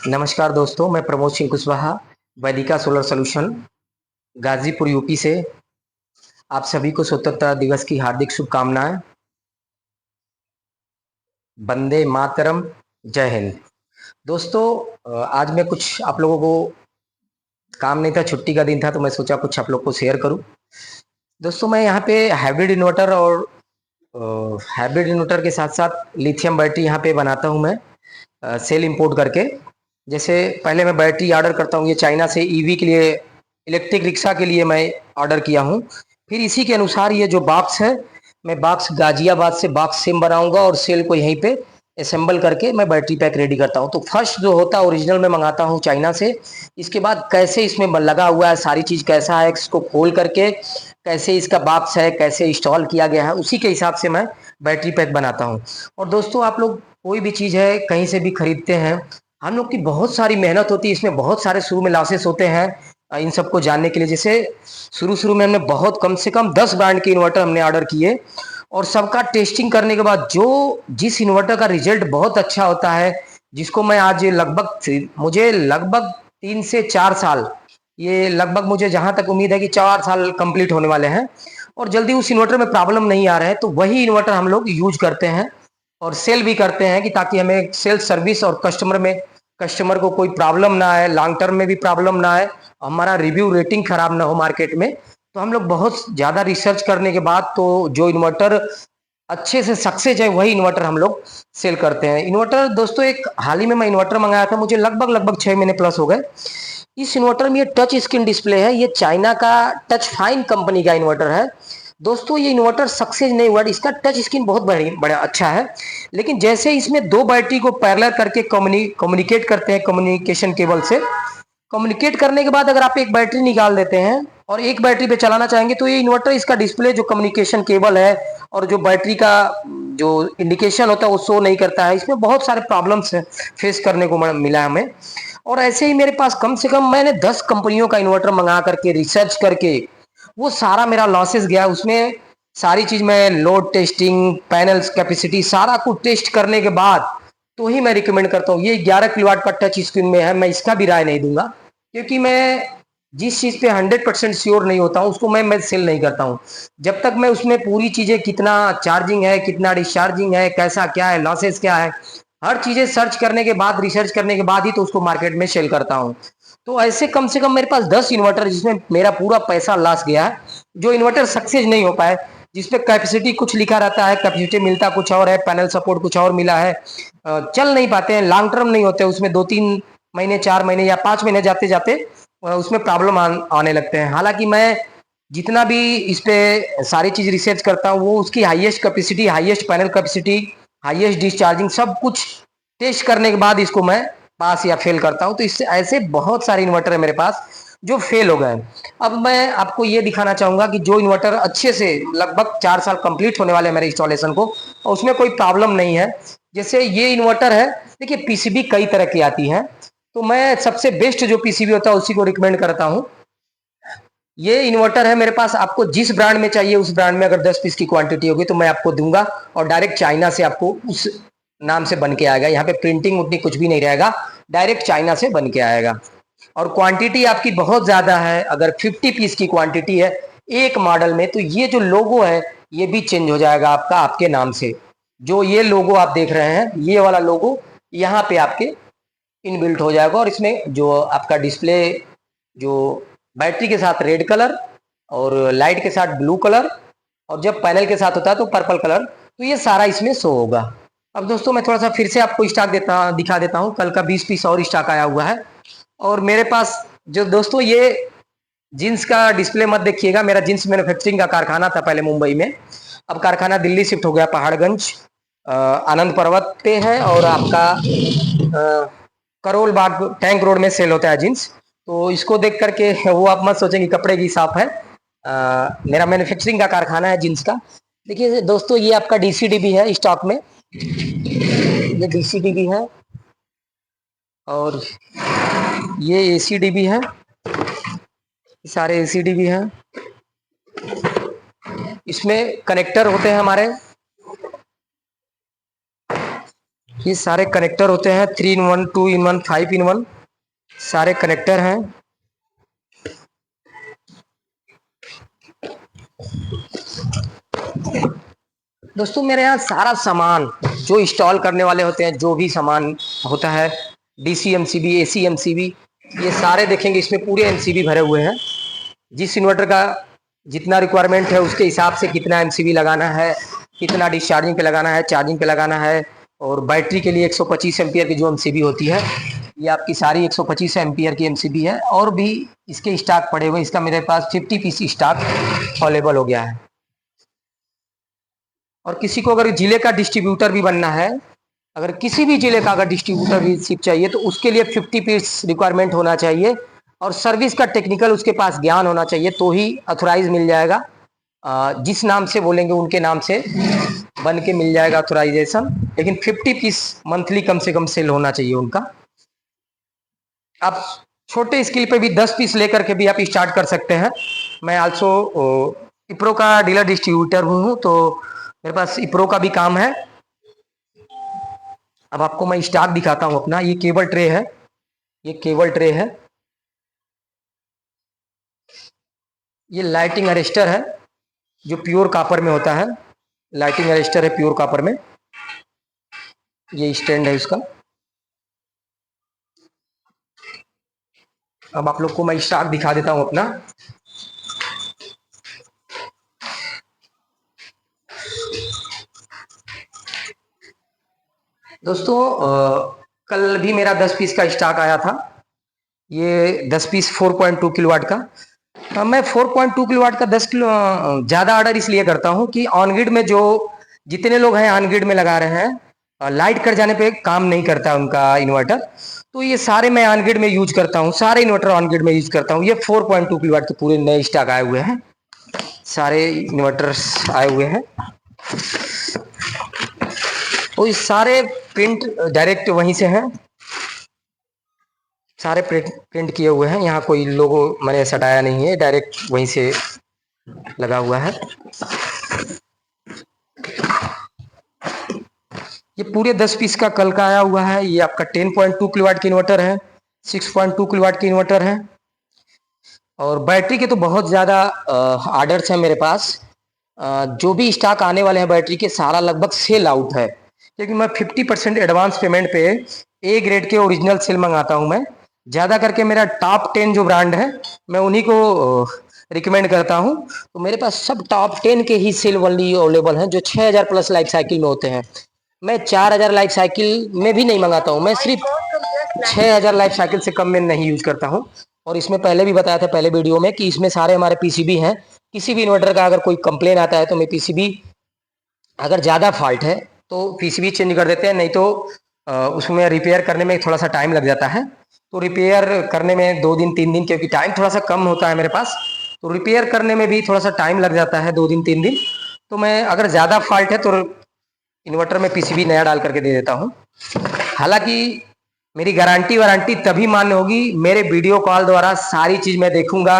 नमस्कार दोस्तों, मैं Pramod Singh Kushwaha, Vaidika solar solution, Ghazipur UP से आप सभी को स्वतंत्रता दिवस की हार्दिक शुभकामनाएं। वंदे मातरम, जय हिंद। दोस्तों, आज मैं कुछ आप लोगों को काम नहीं था, छुट्टी का दिन था, तो मैं सोचा कुछ आप लोग को शेयर करूं। दोस्तों, मैं यहाँ पे हाइब्रिड इन्वर्टर और हाइब्रिड इन्वर्टर के साथ साथ लिथियम बैटरी यहाँ पे बनाता हूँ मैं, सेल इंपोर्ट करके। जैसे पहले मैं बैटरी ऑर्डर करता हूँ, ये चाइना से ईवी के लिए, इलेक्ट्रिक रिक्शा के लिए मैं ऑर्डर किया हूँ। फिर इसी के अनुसार ये जो बॉक्स है, मैं बॉक्स गाजियाबाद से बॉक्स सेम बनाऊंगा और सेल को यहीं पे असेंबल करके मैं बैटरी पैक रेडी करता हूँ। तो फर्स्ट जो होता है ओरिजिनल मैं मंगाता हूँ चाइना से। इसके बाद कैसे इसमें लगा हुआ है, सारी चीज़ कैसा है, इसको खोल करके कैसे इसका बॉक्स है, कैसे इंस्टॉल किया गया है, उसी के हिसाब से मैं बैटरी पैक बनाता हूँ। और दोस्तों, आप लोग कोई भी चीज़ है कहीं से भी खरीदते हैं, हम लोग की बहुत सारी मेहनत होती है, इसमें बहुत सारे शुरू में लॉसेस होते हैं। इन सबको जानने के लिए, जैसे शुरू में हमने बहुत कम से कम 10 ब्रांड के इन्वर्टर हमने ऑर्डर किए, और सबका टेस्टिंग करने के बाद जो जिस इन्वर्टर का रिजल्ट बहुत अच्छा होता है, जिसको मैं आज मुझे लगभग 3 से 4 साल, ये लगभग मुझे जहां तक उम्मीद है कि 4 साल कंप्लीट होने वाले हैं, और जल्दी उस इन्वर्टर में प्रॉब्लम नहीं आ रहे हैं, तो वही इन्वर्टर हम लोग यूज करते हैं और सेल भी करते हैं, कि ताकि हमें सेल्स सर्विस और कस्टमर को कोई प्रॉब्लम ना आए, लॉन्ग टर्म में भी प्रॉब्लम ना आए, हमारा रिव्यू रेटिंग खराब ना हो मार्केट में। तो हम लोग बहुत ज़्यादा रिसर्च करने के बाद तो जो इन्वर्टर अच्छे से सक्सेस है, वही इन्वर्टर हम लोग सेल करते हैं। इन्वर्टर दोस्तों, एक हाल ही में मैं इन्वर्टर मंगाया था, मुझे लगभग 6 महीने प्लस हो गए। इस इन्वर्टर में ये टच स्क्रीन डिस्प्ले है, ये चाइना का टच फाइन कंपनी का इन्वर्टर है। दोस्तों, ये इन्वर्टर सक्सेस नहीं हुआ, इसका टच स्क्रीन बहुत बड़ा अच्छा है, लेकिन जैसे इसमें दो बैटरी को पैरेलल करके कम्युनिकेट करते हैं, कम्युनिकेशन केबल से कम्युनिकेट करने के बाद अगर आप एक बैटरी निकाल देते हैं और एक बैटरी पे चलाना चाहेंगे, तो ये इन्वर्टर, इसका डिस्प्ले जो कम्युनिकेशन केबल है और जो बैटरी का जो इंडिकेशन होता है वो शो नहीं करता है। इसमें बहुत सारे प्रॉब्लम्स फेस करने को मिला हमें। और ऐसे ही मेरे पास कम से कम मैंने 10 कंपनियों का इन्वर्टर मंगा करके रिसर्च करके वो सारा मेरा लॉसेस गया उसमें। सारी चीज मैं लोड टेस्टिंग, पैनल्स कैपेसिटी, सारा कुछ टेस्ट करने के बाद तो ही मैं रिकमेंड करता हूँ। ये 11 किलोवाट का टच स्क्रीन में है, मैं इसका भी राय नहीं दूंगा, क्योंकि मैं जिस चीज पे 100% श्योर नहीं होता हूँ उसको मैं सेल नहीं करता हूँ। जब तक मैं उसमें पूरी चीजें, कितना चार्जिंग है, कितना डिस्चार्जिंग है, कैसा क्या है, लॉसेस क्या है, हर चीजें सर्च करने के बाद, रिसर्च करने के बाद ही तो उसको मार्केट में सेल करता हूँ। तो ऐसे कम से कम मेरे पास 10 इन्वर्टर जिसमें मेरा पूरा पैसा लॉस गया है, जो इन्वर्टर सक्सेस नहीं हो पाए, जिसपे कैपेसिटी कुछ लिखा रहता है, कैपेसिटी मिलता कुछ और है, पैनल सपोर्ट कुछ और मिला है, चल नहीं पाते हैं, लॉन्ग टर्म नहीं होते, उसमें 2-3 महीने, 4 महीने या 5 महीने जाते जाते उसमें प्रॉब्लम आने लगते हैं। हालांकि मैं जितना भी इस पे सारी चीज रिसर्च करता हूँ, वो उसकी highest capacity, highest panel capacity, highest discharging, सब कुछ टेस्ट करने के बाद इसको मैं पास या फेल करता हूँ। तो इससे ऐसे बहुत सारे इन्वर्टर है मेरे पास जो फेल हो गए। अब मैं आपको ये दिखाना चाहूंगा कि जो इन्वर्टर अच्छे से लगभग 4 साल कंप्लीट होने वाले हैं मेरे इंस्टॉलेशन को, और उसमें कोई प्रॉब्लम नहीं है। जैसे ये इन्वर्टर है, देखिए पीसीबी कई तरह की आती है, तो मैं सबसे बेस्ट जो पीसीबी होता है उसी को रिकमेंड करता हूँ। ये इन्वर्टर है मेरे पास, आपको जिस ब्रांड में चाहिए उस ब्रांड में अगर 10 पीस की क्वांटिटी होगी तो मैं आपको दूंगा, और डायरेक्ट चाइना से आपको उस नाम से बन के आएगा। यहाँ पे प्रिंटिंग उतनी कुछ भी नहीं रहेगा, डायरेक्ट चाइना से बन के आएगा। और क्वांटिटी आपकी बहुत ज्यादा है, अगर 50 पीस की क्वांटिटी है एक मॉडल में, तो ये जो लोगो है ये भी चेंज हो जाएगा आपका, आपके नाम से। जो ये लोगो आप देख रहे हैं, ये वाला लोगो यहाँ पे आपके इनबिल्ट हो जाएगा, और इसमें जो आपका डिस्प्ले, जो बैटरी के साथ रेड कलर और लाइट के साथ ब्लू कलर, और जब पैनल के साथ होता है तो पर्पल कलर, तो ये सारा इसमें शो होगा। अब दोस्तों, मैं थोड़ा सा फिर से आपको स्टॉक दिखा देता हूँ। कल का 20 पीस और स्टॉक आया हुआ है। और मेरे पास जो दोस्तों, ये जींस का डिस्प्ले मत देखिएगा, मेरा जींस मैन्युफैक्चरिंग का कारखाना था पहले मुंबई में, अब कारखाना दिल्ली शिफ्ट हो गया, पहाड़गंज आनंद पर्वत पे है, और आपका करोल बाग टैंक रोड में सेल होता है जींस। तो इसको देख करके वो आप मत सोचेंगे कपड़े की शॉप है, मेरा मैन्युफैक्चरिंग का कारखाना है जींस का। देखिए दोस्तों, ये आपका डीसीडी भी है स्टॉक में, ये डीसीडी भी है, और ये एसीडी भी है, सारे एसीडी भी हैं। इसमें कनेक्टर होते हैं हमारे, ये सारे कनेक्टर होते हैं 3 in 1, 2 in 1, 5 in 1 सारे कनेक्टर हैं। दोस्तों मेरे यहाँ सारा सामान जो इंस्टॉल करने वाले होते हैं, जो भी सामान होता है, डीसी एमसीबी, एसी एमसीबी, ये सारे देखेंगे इसमें पूरे एमसीबी भरे हुए हैं। जिस इन्वर्टर का जितना रिक्वायरमेंट है उसके हिसाब से कितना एमसीबी लगाना है, कितना डिस्चार्जिंग पे लगाना है, चार्जिंग पे लगाना है। और बैटरी के लिए 125 एम्पियर की जो एमसीबी होती है, ये आपकी सारी 125 एम्पियर की एमसीबी है। और भी इसके स्टॉक पड़े हुए, इसका मेरे पास 50 पीस स्टॉक अवेलेबल हो गया है। और किसी को अगर जिले का डिस्ट्रीब्यूटर भी बनना है, अगर किसी भी जिले का अगर डिस्ट्रीब्यूटरशिप चाहिए तो उसके लिए 50 पीस रिक्वायरमेंट होना चाहिए और सर्विस का टेक्निकल उसके पास ज्ञान होना चाहिए, तो ही अथोराइज मिल जाएगा। जिस नाम से बोलेंगे उनके नाम से बन के मिल जाएगा अथोराइजेशन, लेकिन 50 पीस मंथली कम से कम सेल होना चाहिए उनका। आप छोटे स्केल पे भी 10 पीस लेकर के भी आप स्टार्ट कर सकते हैं। मैं आल्सो इप्रो का डीलर डिस्ट्रीब्यूटर हूँ, तो मेरे पास इप्रो का भी काम है। अब आपको मैं स्टॉक दिखाता हूँ अपना। ये केबल ट्रे है, ये केबल ट्रे है, ये लाइटिंग अरेस्टर है जो प्योर कॉपर में होता है। लाइटिंग अरेस्टर है प्योर कॉपर में, ये स्टैंड है इसका। अब आप लोग को मैं स्टॉक दिखा देता हूँ अपना। दोस्तों कल भी मेरा 10 पीस का स्टॉक आया था। ये 10 पीस 4.2 किलोवाट का। मैं 4.2 किलोवाट का 10 किलो ज़्यादा ऑर्डर इसलिए करता हूँ कि ऑन ग्रिड में जो जितने लोग हैं ऑन ग्रिड में लगा रहे हैं, लाइट कट जाने पे काम नहीं करता उनका इन्वर्टर, तो ये सारे मैं ऑन ग्रिड में यूज करता हूँ, सारे इन्वर्टर ऑन ग्रिड में यूज करता हूँ। ये 4.2 किलोवाट के पूरे नए स्टॉक आए हुए हैं, सारे इन्वर्टर्स आए हुए हैं। तो ये सारे प्रिंट डायरेक्ट वहीं से हैं, सारे प्रिंट किए हुए हैं। यहाँ कोई लोगो मैंने सटाया नहीं है, डायरेक्ट वहीं से लगा हुआ है। ये पूरे 10 पीस का कल का आया हुआ है। ये आपका 10.2 किलोवाट की इन्वर्टर है, 6.2 किलोवाट की इन्वर्टर है। और बैटरी के तो बहुत ज़्यादा ऑर्डर्स हैं मेरे पास। जो भी स्टॉक आने वाले हैं बैटरी के, सारा लगभग सेल आउट है, क्योंकि मैं 50% एडवांस पेमेंट पे ए ग्रेड के ओरिजिनल सेल मंगाता हूं। मैं ज़्यादा करके मेरा टॉप 10 जो ब्रांड है, मैं उन्हीं को रिकमेंड करता हूं। तो मेरे पास सब टॉप 10 के ही सेल वनली अवेलेबल हैं, जो 6000 प्लस लाइफ साइकिल में होते हैं। मैं 4000 लाइफ साइकिल में भी नहीं मंगाता हूँ, मैं सिर्फ 6000 लाइफ साइकिल से कम में नहीं यूज करता हूँ। और इसमें पहले भी बताया था पहले वीडियो में कि इसमें सारे हमारे पीसीबी हैं। किसी भी इन्वर्टर का अगर कोई कंप्लेन आता है तो मैं पीसीबी, अगर ज़्यादा फॉल्ट है तो पीसीबी चेंज कर देते हैं, नहीं तो उसमें रिपेयर करने में थोड़ा सा टाइम लग जाता है। तो रिपेयर करने में 2 दिन 3 दिन, क्योंकि टाइम थोड़ा सा कम होता है मेरे पास, तो रिपेयर करने में भी थोड़ा सा टाइम लग जाता है, 2 दिन 3 दिन। तो मैं अगर ज़्यादा फॉल्ट है तो इन्वर्टर में पीसीबी नया डाल करके दे देता हूँ। हालांकि मेरी गारंटी वारंटी तभी मान्य होगी, मेरे वीडियो कॉल द्वारा सारी चीज़ मैं देखूंगा।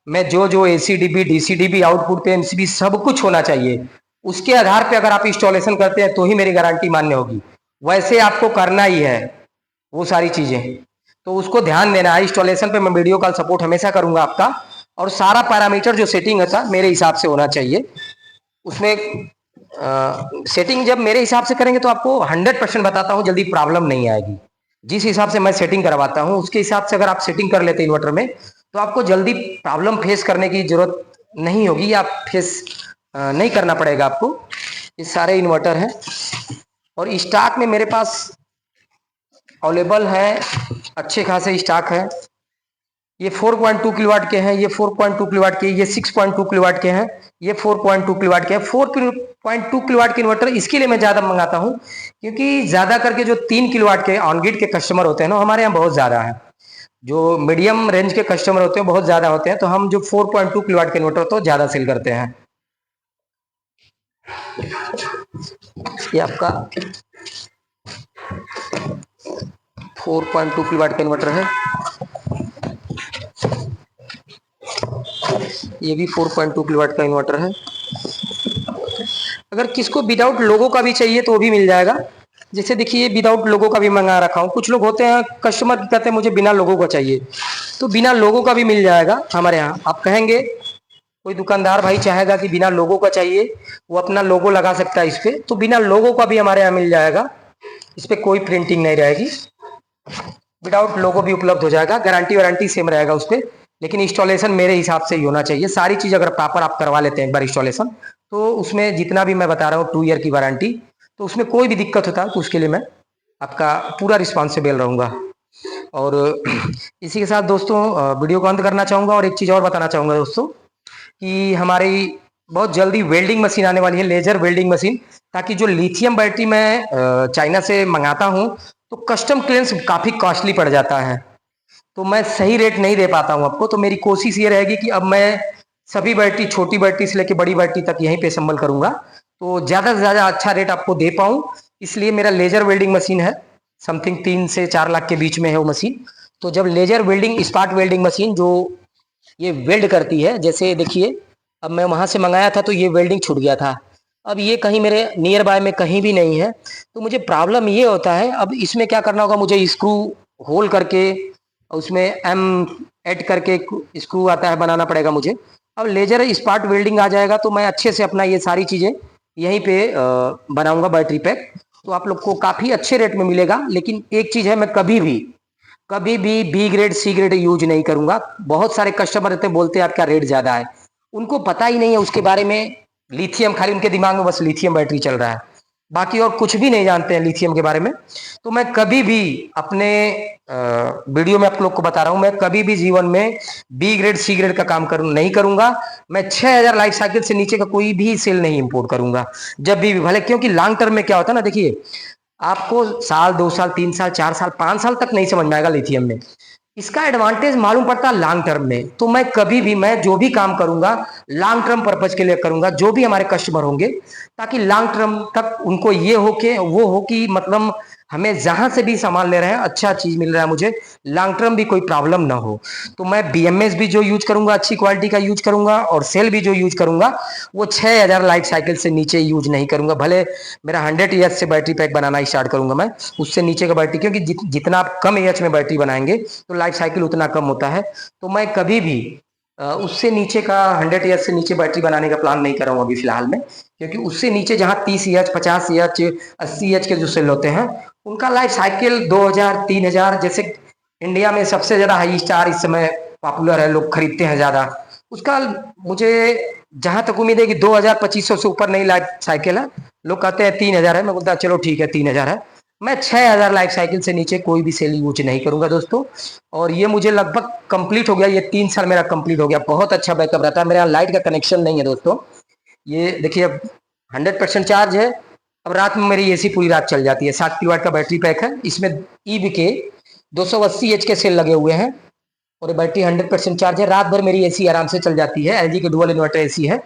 मैं जो एसीडीबी डीसीडीबी आउटपुट पे एमसीबी सब कुछ होना चाहिए, उसके आधार पे अगर आप इंस्टॉलेशन करते हैं तो ही मेरी गारंटी मान्य होगी। वैसे आपको करना ही है वो सारी चीज़ें, तो उसको ध्यान देना है। इंस्टॉलेशन पे मैं वीडियो कॉल सपोर्ट हमेशा करूंगा आपका, और सारा पैरामीटर जो सेटिंग होता मेरे हिसाब से होना चाहिए। उसमें सेटिंग जब मेरे हिसाब से करेंगे तो आपको 100% बताता हूँ जल्दी प्रॉब्लम नहीं आएगी। जिस हिसाब से मैं सेटिंग करवाता हूँ उसके हिसाब से अगर आप सेटिंग कर लेते हैं इन्वर्टर में, तो आपको जल्दी प्रॉब्लम फेस करने की जरूरत नहीं होगी, या फेस नहीं करना पड़ेगा आपको। ये सारे इन्वर्टर हैं और स्टॉक में मेरे पास अवेलेबल है, अच्छे खासे स्टॉक है। ये 4.2 किलोवाट के हैं, ये 4.2 किलोवाट के, ये 6.2 किलोवाट के हैं, ये 4.2 किलोवाट के हैं। 4.2 किलोवाट के इन्वर्टर इसके लिए मैं ज़्यादा मंगाता हूँ क्योंकि ज़्यादा करके जो 3 किलोवाट के ऑन ग्रिड के कस्टमर होते हैं ना, हमारे यहाँ बहुत ज़्यादा है। जो मीडियम रेंज के कस्टमर होते हैं बहुत ज़्यादा होते हैं, तो हम जो 4.2 किलोवाट के इन्वर्टर तो ज़्यादा सेल करते हैं। ये आपका 4.2 किलोवाट का इन्वर्टर है, ये भी 4.2 किलोवाट का इन्वर्टर है। अगर किसको विदाउट लोगो का भी चाहिए तो वो भी मिल जाएगा। जैसे देखिए विदाउट लोगो का भी मंगा रखा हूँ। कुछ लोग होते हैं कस्टमर कहते हैं मुझे बिना लोगो का चाहिए, तो बिना लोगो का भी मिल जाएगा हमारे यहाँ। आप कहेंगे कोई दुकानदार भाई चाहेगा कि बिना लोगो का चाहिए, वो अपना लोगो लगा सकता है इस पे, तो बिना लोगो का भी हमारे यहाँ मिल जाएगा। इस पे कोई प्रिंटिंग नहीं रहेगी, विदाउट लोगो भी उपलब्ध हो जाएगा। गारंटी वारंटी सेम रहेगा उस पर, लेकिन इंस्टॉलेशन मेरे हिसाब से ही होना चाहिए। सारी चीज़ अगर प्रॉपर आप करवा लेते हैं एक बार इंस्टॉलेशन, तो उसमें जितना भी मैं बता रहा हूँ 2 ईयर की वारंटी, तो उसमें कोई भी दिक्कत होता है तो उसके लिए मैं आपका पूरा रिस्पॉन्सिबल रहूँगा। और इसी के साथ दोस्तों वीडियो को अंत करना चाहूँगा, और एक चीज़ और बताना चाहूँगा दोस्तों कि हमारी बहुत जल्दी वेल्डिंग मशीन आने वाली है, लेजर वेल्डिंग मशीन। ताकि जो लिथियम बैटरी मैं चाइना से मंगाता हूँ तो कस्टम क्लियरेंस काफ़ी कॉस्टली पड़ जाता है, तो मैं सही रेट नहीं दे पाता हूँ आपको। तो मेरी कोशिश ये रहेगी कि अब मैं सभी बैटरी, छोटी बैटरी से लेकर बड़ी बैटरी तक यहीं पे संबल करूँगा, तो ज़्यादा से ज़्यादा अच्छा रेट आपको दे पाऊँ। इसलिए मेरा लेजर वेल्डिंग मशीन है, समथिंग 3 से 4 लाख के बीच में है वो मशीन। तो जब laser welding, spark welding machine जो ये वेल्ड करती है, जैसे देखिए अब मैं वहाँ से मंगाया था तो ये वेल्डिंग छूट गया था, अब ये कहीं मेरे नियर बाय में कहीं भी नहीं है, तो मुझे प्रॉब्लम ये होता है। अब इसमें क्या करना होगा, मुझे स्क्रू होल करके उसमें एम ऐड करके स्क्रू आता है, बनाना पड़ेगा मुझे। अब लेजर स्पार्क वेल्डिंग आ जाएगा तो मैं अच्छे से अपना ये सारी चीज़ें यहीं पे बनाऊंगा बैटरी पैक, तो आप लोग को काफ़ी अच्छे रेट में मिलेगा। लेकिन एक चीज़ है, मैं कभी भी B grade C grade use नहीं करूंगा। बहुत सारे कस्टमर रहते बोलते हैं आपका रेट ज्यादा है, उनको पता ही नहीं है उसके बारे में। लिथियम, खाली उनके दिमाग में बस लिथियम बैटरी चल रहा है, बाकी और कुछ भी नहीं जानते हैं लिथियम के बारे में। तो मैं कभी भी अपने वीडियो में आप लोग को बता रहा हूं, मैं कभी भी जीवन में बी ग्रेड सी ग्रेड का काम नहीं करूंगा। मैं 6000 लाइफ साइकिल से नीचे का कोई भी सेल नहीं इंपोर्ट करूंगा जब भी भले, क्योंकि लॉन्ग टर्म में क्या होता है ना, देखिए आपको साल 2 साल 3 साल 4 साल 5 साल तक नहीं समझ में आएगा लिथियम में, इसका एडवांटेज मालूम पड़ता है लॉन्ग टर्म में। तो मैं कभी भी, मैं जो भी काम करूंगा लॉन्ग टर्म पर्पज के लिए करूंगा, जो भी हमारे कस्टमर होंगे, ताकि लॉन्ग टर्म तक उनको ये हो के वो हो कि मतलब हमें जहां से भी सामान ले रहे हैं अच्छा चीज मिल रहा है, मुझे लॉन्ग टर्म भी कोई प्रॉब्लम ना हो। तो मैं बीएमएस भी जो यूज करूंगा अच्छी क्वालिटी का यूज करूंगा, और सेल भी जो यूज करूंगा वो 6000 लाइफ साइकिल से नीचे यूज नहीं करूंगा। भले मेरा 100 एच से बैटरी पैक बनाना स्टार्ट करूंगा मैं, उससे नीचे का बैटरी, क्योंकि जितना आप कम एच में बैटरी बनाएंगे तो लाइफ साइकिल उतना कम होता है। तो मैं कभी भी उससे नीचे का 100 एच से नीचे बैटरी बनाने का प्लान नहीं कर रहा हूँ अभी फिलहाल में, क्योंकि उससे नीचे जहाँ 30 एच 50 एच 80 एच के जो सेल होते हैं उनका लाइफ साइकिल 2000 3000, जैसे इंडिया में सबसे ज्यादा हाई स्टार इस समय पॉपुलर है, लोग खरीदते हैं ज्यादा उसका। मुझे जहां तक उम्मीद है कि 2000 2500 से ऊपर नहीं लाइफ साइकिल है। लोग कहते हैं 3000 है, मैं बोलता चलो ठीक है 3000 है। मैं 6000 लाइफ साइकिल से नीचे कोई भी सेल यूज नहीं करूंगा दोस्तों। और ये मुझे लगभग कंप्लीट हो गया, ये 3 साल मेरा कंप्लीट हो गया, बहुत अच्छा बैकअप रहता है। मेरे यहाँ लाइट का कनेक्शन नहीं है दोस्तों, ये देखिए अब 100% चार्ज है। अब रात में मेरी एसी पूरी रात चल जाती है। 60 किलोवाट का बैटरी पैक है, इसमें ईबी के 280 एच के सेल लगे हुए हैं, और ये बैटरी 100% चार्ज है। रात भर मेरी एसी आराम से चल जाती है, एलजी के डुअल इन्वर्टर एसी है,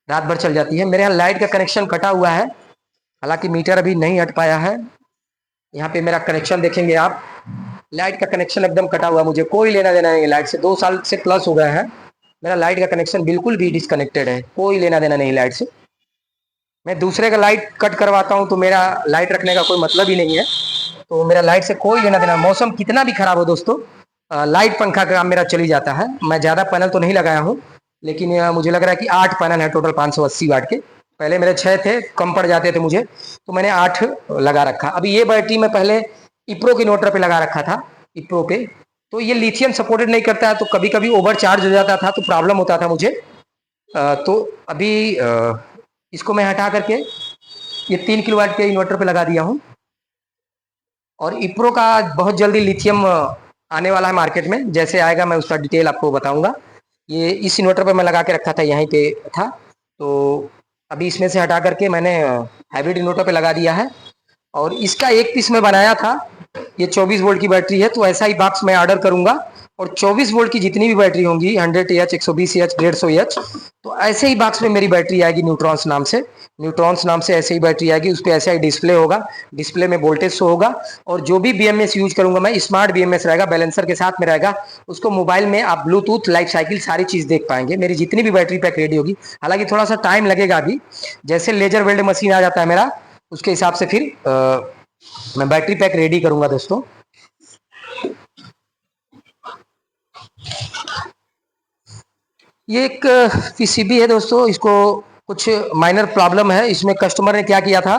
रात भर चल जाती है। मेरे यहाँ लाइट का कनेक्शन कटा हुआ है, हालांकि मीटर अभी नहीं हट पाया है। यहाँ पे मेरा कनेक्शन देखेंगे आप, लाइट का कनेक्शन एकदम कटा हुआ, मुझे कोई लेना देना नहीं है लाइट से। 2 साल से प्लस हो गया है, मेरा लाइट का कनेक्शन बिल्कुल भी डिसकनेक्टेड है, कोई लेना देना नहीं लाइट से। मैं दूसरे का लाइट कट करवाता हूँ तो मेरा लाइट रखने का कोई मतलब ही नहीं है, तो मेरा लाइट से कोई लेना देना। मौसम कितना भी खराब हो दोस्तों, लाइट पंखा का काम मेरा चल ही जाता है। मैं ज़्यादा पैनल तो नहीं लगाया हूँ, लेकिन मुझे लग रहा है कि 8 पैनल है टोटल 580 वाट के। पहले मेरे 6 थे, कम पड़ जाते थे मुझे, तो मैंने 8 लगा रखा। अभी ये बैटरी मैं पहले इप्रो के इन्वर्टर पे लगा रखा था, इप्रो पे, तो ये लिथियम सपोर्टेड नहीं करता है, तो कभी कभी ओवर चार्ज हो जाता था तो प्रॉब्लम होता था मुझे। तो अभी इसको मैं हटा करके ये 3 किलोवाट के इन्वर्टर पे लगा दिया हूँ। और इप्रो का बहुत जल्दी लिथियम आने वाला है मार्केट में, जैसे आएगा मैं उसका डिटेल आपको बताऊंगा। ये इस इन्वर्टर पे मैं लगा के रखा था, यहीं पे था, तो अभी इसमें से हटा करके मैंने हाइब्रिड इन्वर्टर पे लगा दिया है। और इसका एक पीस मैं बनाया था, ये 24 वोल्ट की बैटरी है, तो ऐसा ही बॉक्स मैं ऑर्डर करूंगा। और 24 वोल्ट की जितनी भी बैटरी होंगी, 100 एच 120 एच 150 एच, तो ऐसे ही बॉक्स में मेरी बैटरी आएगी न्यूट्रॉन्स नाम से। न्यूट्रॉन्स नाम से ऐसे ही बैटरी आएगी, उस पर ऐसा ही डिस्प्ले होगा, डिस्प्ले में वोल्टेज शो होगा। और जो भी बीएमएस यूज करूंगा मैं, स्मार्ट बीएमएस रहेगा, बैलेंसर के साथ में रहेगा। उसको मोबाइल में आप ब्लूटूथ लाइफ साइकिल सारी चीज देख पाएंगे, मेरी जितनी भी बैटरी पैक रेडी होगी। हालांकि थोड़ा सा टाइम लगेगा अभी, जैसे लेजर वेल्ड मशीन आ जाता है मेरा, उसके हिसाब से फिर मैं बैटरी पैक रेडी करूंगा दोस्तों। ये एक पीसीबी है दोस्तों, इसको कुछ माइनर प्रॉब्लम है। इसमें कस्टमर ने क्या किया था,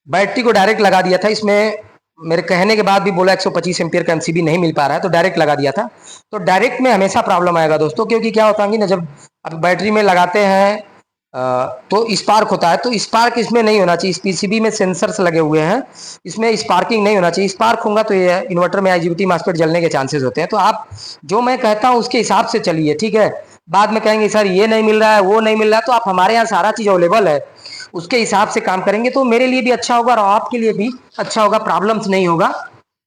बैटरी को डायरेक्ट लगा दिया था। इसमें मेरे कहने के बाद भी बोला 125 एम्पियर का एमसीबी नहीं मिल पा रहा है, तो डायरेक्ट लगा दिया था। तो डायरेक्ट में हमेशा प्रॉब्लम आएगा दोस्तों, क्योंकि क्या होता है कि ना, जब आप बैटरी में लगाते हैं तो स्पार्क होता है। तो स्पार्क इसमें नहीं होना चाहिए। इस पीसीबी में सेंसर्स लगे हुए हैं, इसमें स्पार्किंग नहीं होना चाहिए। स्पार्क होगा तो ये इन्वर्टर में आईजीबीटी मासफेट जलने के चांसेस होते हैं। तो आप जो मैं कहता हूँ उसके हिसाब से चलिए, ठीक है। बाद में कहेंगे सर ये नहीं मिल रहा है, वो नहीं मिल रहा है, तो आप हमारे यहाँ सारा चीज़ अवेलेबल है, उसके हिसाब से काम करेंगे तो मेरे लिए भी अच्छा होगा और आपके लिए भी अच्छा होगा, प्रॉब्लम्स नहीं होगा।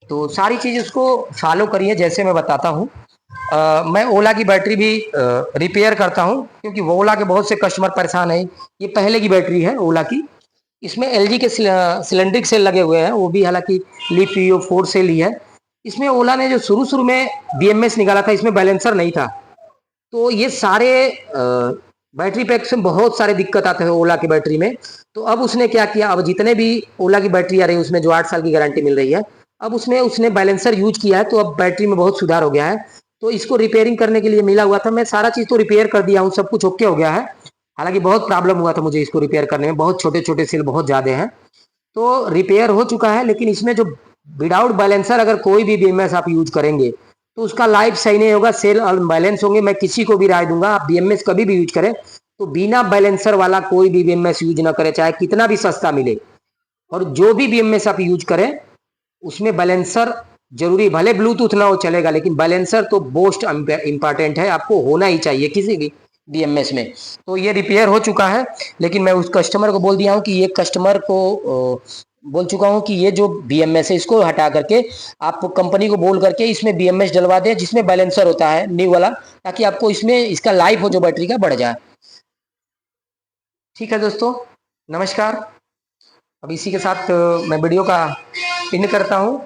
तो सारी चीज़ उसको फॉलो करिए जैसे मैं बताता हूँ। मैं ओला की बैटरी भी रिपेयर करता हूँ, क्योंकि वो ओला के बहुत से कस्टमर परेशान हैं। ये पहले की बैटरी है ओला की, इसमें एलजी के सिलेंड्रिक सेल लगे हुए हैं, वो भी हालांकि लिपियो 4 सेल ही है। इसमें ओला ने जो शुरू शुरू में बीएमएस निकाला था, इसमें बैलेंसर नहीं था। तो ये सारे बैटरी पैक से बहुत सारे दिक्कत आते हैं ओला की बैटरी में। तो अब उसने क्या किया, अब जितने भी ओला की बैटरी आ रही है उसमें जो 8 साल की गारंटी मिल रही है, अब उसमें उसने बैलेंसर यूज किया है, तो अब बैटरी में बहुत सुधार हो गया है। तो इसको रिपेयरिंग करने के लिए मिला हुआ था, मैं सारा चीज़ तो रिपेयर कर दिया हूँ, सब कुछ ओके हो गया है। हालांकि बहुत प्रॉब्लम हुआ था मुझे इसको रिपेयर करने में, बहुत छोटे छोटे सेल बहुत ज़्यादा हैं। तो रिपेयर हो चुका है, लेकिन इसमें जो विदाउट बैलेंसर अगर कोई भी बीएमएस आप यूज करेंगे तो उसका लाइफ सही नहीं होगा, सेल अनबैलेंस होंगे। मैं किसी को भी राय दूंगा, आप बीएमएस कभी भी यूज करें तो बिना बैलेंसर वाला कोई भी बीएमएस यूज ना करें, चाहे कितना भी सस्ता मिले। और जो भी बीएमएस आप यूज करें उसमें बैलेंसर जरूरी, भले ब्लूटूथ ना हो चलेगा, लेकिन बैलेंसर तो मोस्ट इंपॉर्टेंट है, आपको होना ही चाहिए किसी भी बीएमएस में। तो ये रिपेयर हो चुका है, लेकिन मैं उस कस्टमर को बोल दिया हूँ कि ये कस्टमर को बोल चुका हूँ कि ये जो बीएमएस है इसको हटा करके आप कंपनी को बोल करके इसमें बीएमएस डलवा दें, जिसमें बैलेंसर होता है न्यू वाला, ताकि आपको इसमें इसका लाइफ हो जो बैटरी का बढ़ जाए। ठीक है दोस्तों, नमस्कार। अब इसी के साथ मैं वीडियो का पिन करता हूँ।